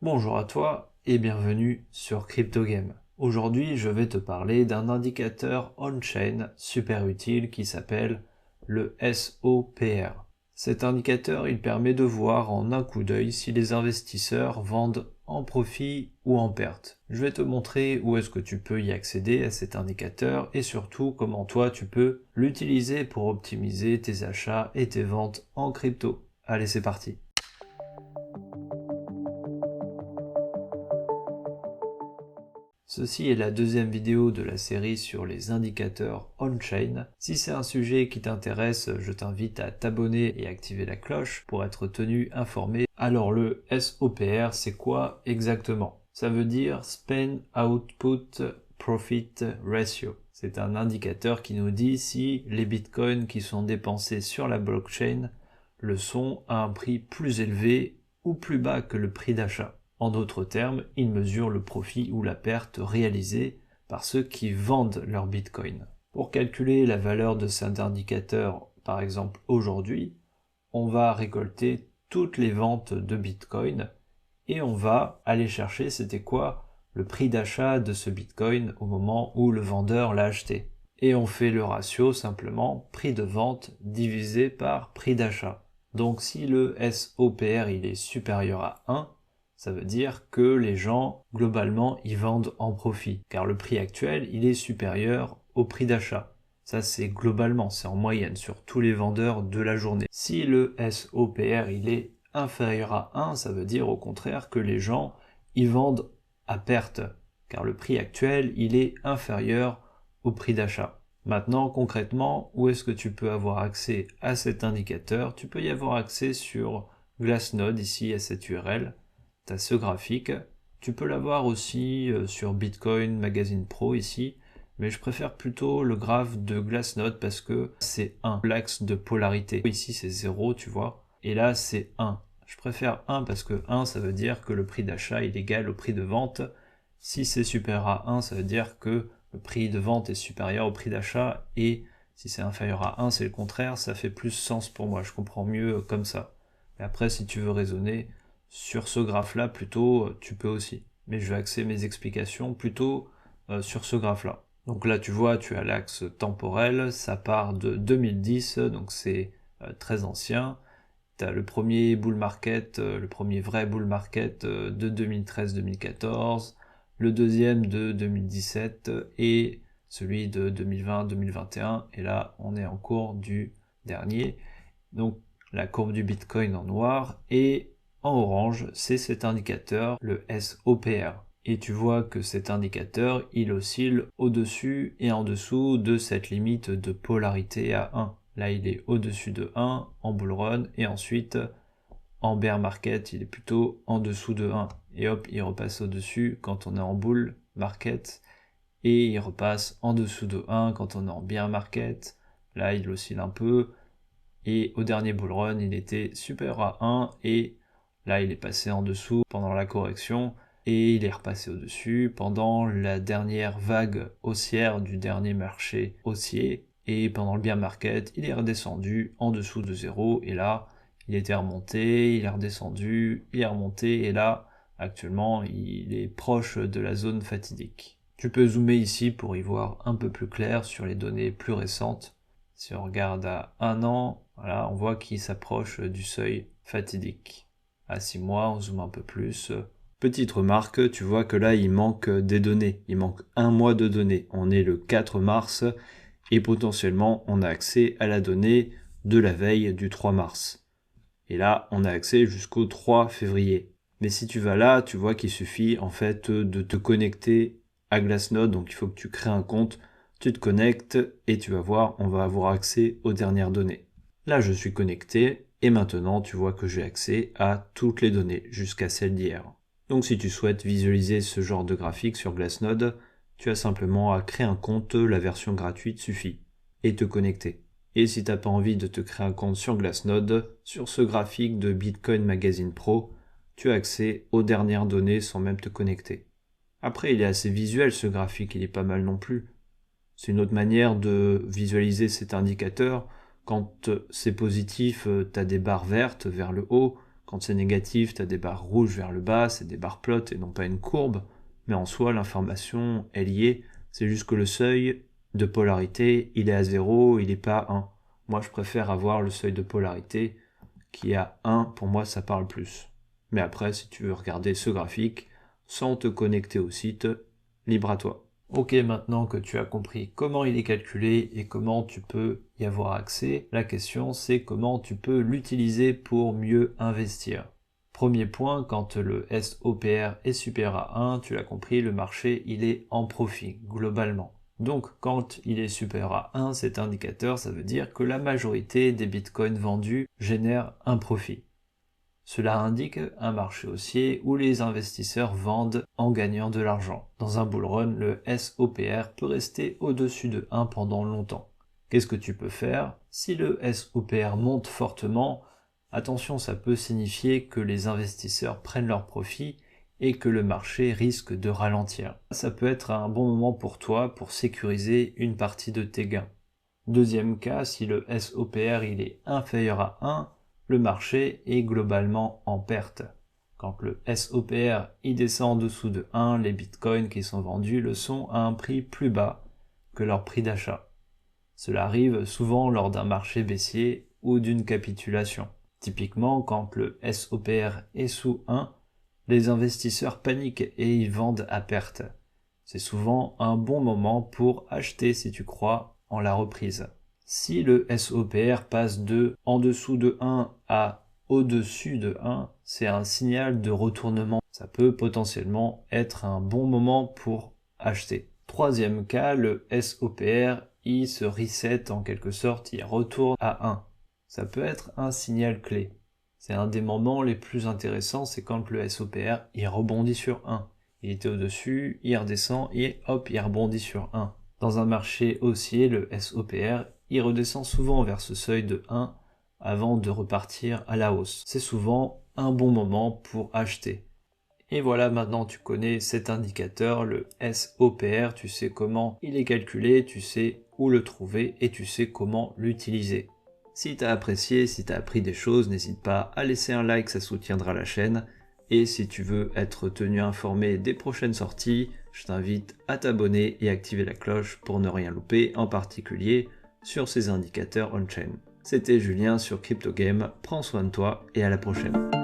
Bonjour à toi et bienvenue sur CryptoGame. Aujourd'hui, je vais te parler d'un indicateur on-chain super utile qui s'appelle le SOPR. Cet indicateur, il permet de voir en un coup d'œil si les investisseurs vendent en profit ou en perte. Je vais te montrer où est-ce que tu peux y accéder à cet indicateur et surtout comment toi tu peux l'utiliser pour optimiser tes achats et tes ventes en crypto. Allez, c'est parti. Ceci est la deuxième vidéo de la série sur les indicateurs on-chain. Si c'est un sujet qui t'intéresse, je t'invite à t'abonner et activer la cloche pour être tenu informé. Alors le SOPR, c'est quoi exactement? Ça veut dire Spend Output Profit Ratio. C'est un indicateur qui nous dit si les bitcoins qui sont dépensés sur la blockchain le sont à un prix plus élevé ou plus bas que le prix d'achat. En d'autres termes, il mesure le profit ou la perte réalisée par ceux qui vendent leur Bitcoin. Pour calculer la valeur de cet indicateur, par exemple aujourd'hui, on va récolter toutes les ventes de Bitcoin et on va aller chercher c'était quoi le prix d'achat de ce Bitcoin au moment où le vendeur l'a acheté. Et on fait le ratio simplement prix de vente divisé par prix d'achat. Donc si le SOPR il est supérieur à 1, ça veut dire que les gens, globalement, ils vendent en profit, car le prix actuel, il est supérieur au prix d'achat. Ça, c'est globalement, c'est en moyenne sur tous les vendeurs de la journée. Si le SOPR, il est inférieur à 1, ça veut dire au contraire que les gens, ils vendent à perte, car le prix actuel, il est inférieur au prix d'achat. Maintenant, concrètement, où est-ce que tu peux avoir accès à cet indicateur? Tu peux y avoir accès sur Glassnode, ici, à cette URL. Tu as ce graphique. Tu peux l'avoir aussi sur Bitcoin Magazine Pro ici, mais je préfère plutôt le graphe de Glassnode parce que c'est 1, l'axe de polarité. Ici c'est 0, tu vois, et là c'est 1. Je préfère 1 parce que 1 ça veut dire que le prix d'achat est égal au prix de vente. Si c'est supérieur à 1, ça veut dire que le prix de vente est supérieur au prix d'achat, et si c'est inférieur à 1, c'est le contraire, ça fait plus sens pour moi, je comprends mieux comme ça. Mais après, si tu veux raisonner sur ce graphe-là, plutôt, tu peux aussi. Mais je vais axer mes explications plutôt sur ce graphe-là. Donc là, tu vois, tu as l'axe temporel, ça part de 2010, donc c'est très ancien. Tu as le premier bull market, le premier vrai bull market de 2013-2014, le deuxième de 2017 et celui de 2020-2021. Et là, on est en cours du dernier. Donc la courbe du Bitcoin en noir, et en orange, c'est cet indicateur, le SOPR. Et tu vois que cet indicateur, il oscille au-dessus et en dessous de cette limite de polarité à 1. Là, il est au-dessus de 1 en bull run, et ensuite, en bear market, il est plutôt en dessous de 1. Et hop, il repasse au-dessus quand on est en bull market, et il repasse en dessous de 1 quand on est en bear market. Là, il oscille un peu, et au dernier bull run, il était supérieur à 1, et là, il est passé en dessous pendant la correction, et il est repassé au-dessus pendant la dernière vague haussière du dernier marché haussier, et pendant le bear market, il est redescendu en dessous de 0, et là, il était remonté, il est redescendu, il est remonté, et là, actuellement, il est proche de la zone fatidique. Tu peux zoomer ici pour y voir un peu plus clair sur les données plus récentes. Si on regarde à 1 an, voilà, on voit qu'il s'approche du seuil fatidique. À 6 mois, on zoome un peu plus. Petite remarque, tu vois que là, il manque des données. Il manque un mois de données. On est le 4 mars et potentiellement, on a accès à la donnée de la veille du 3 mars. Et là, on a accès jusqu'au 3 février. Mais si tu vas là, tu vois qu'il suffit en fait de te connecter à Glassnode. Donc il faut que tu crées un compte, tu te connectes et tu vas voir, on va avoir accès aux dernières données. Là, je suis connecté et maintenant, tu vois que j'ai accès à toutes les données jusqu'à celles d'hier. Donc si tu souhaites visualiser ce genre de graphique sur Glassnode, tu as simplement à créer un compte, la version gratuite suffit, et te connecter. Et si t'as pas envie de te créer un compte sur Glassnode, sur ce graphique de Bitcoin Magazine Pro, tu as accès aux dernières données sans même te connecter. Après, il est assez visuel ce graphique, il est pas mal non plus. C'est une autre manière de visualiser cet indicateur. Quand c'est positif, t'as des barres vertes vers le haut. Quand c'est négatif, tu as des barres rouges vers le bas, c'est des barres plates et non pas une courbe, mais en soi l'information est liée, c'est juste que le seuil de polarité, il est à 0, il n'est pas à 1. Moi je préfère avoir le seuil de polarité qui est à 1, pour moi ça parle plus. Mais après, si tu veux regarder ce graphique sans te connecter au site, libre à toi. Ok, maintenant que tu as compris comment il est calculé et comment tu peux y avoir accès, la question c'est comment tu peux l'utiliser pour mieux investir. Premier point, quand le SOPR est supérieur à 1, tu l'as compris, le marché il est en profit globalement. Donc quand il est supérieur à 1, cet indicateur, ça veut dire que la majorité des bitcoins vendus génèrent un profit. Cela indique un marché haussier où les investisseurs vendent en gagnant de l'argent. Dans un bull run, le SOPR peut rester au-dessus de 1 pendant longtemps. Qu'est-ce que tu peux faire? Si le SOPR monte fortement, attention, ça peut signifier que les investisseurs prennent leur profit et que le marché risque de ralentir. Ça peut être un bon moment pour toi pour sécuriser une partie de tes gains. Deuxième cas, si le SOPR il est inférieur à 1, le marché est globalement en perte. Quand le SOPR il descend en dessous de 1, les bitcoins qui sont vendus le sont à un prix plus bas que leur prix d'achat. Cela arrive souvent lors d'un marché baissier ou d'une capitulation. Typiquement, quand le SOPR est sous 1, les investisseurs paniquent et ils vendent à perte. C'est souvent un bon moment pour acheter si tu crois en la reprise. Si le SOPR passe de en dessous de 1 à au-dessus de 1, c'est un signal de retournement. Ça peut potentiellement être un bon moment pour acheter. Troisième cas, le SOPR, il se reset en quelque sorte, il retourne à 1. Ça peut être un signal clé. C'est un des moments les plus intéressants, c'est quand le SOPR, il rebondit sur 1. Il était au-dessus, il redescend et hop, il rebondit sur 1. Dans un marché haussier, le SOPR, il redescend souvent vers ce seuil de 1 avant de repartir à la hausse. C'est souvent un bon moment pour acheter. Et voilà, maintenant tu connais cet indicateur, le SOPR, tu sais comment il est calculé, tu sais où le trouver et tu sais comment l'utiliser. Si tu as apprécié, si tu as appris des choses, n'hésite pas à laisser un like, ça soutiendra la chaîne. Et si tu veux être tenu informé des prochaines sorties, je t'invite à t'abonner et activer la cloche pour ne rien louper, en particulier sur ces indicateurs on-chain. C'était Julien sur CryptoGame, prends soin de toi et à la prochaine.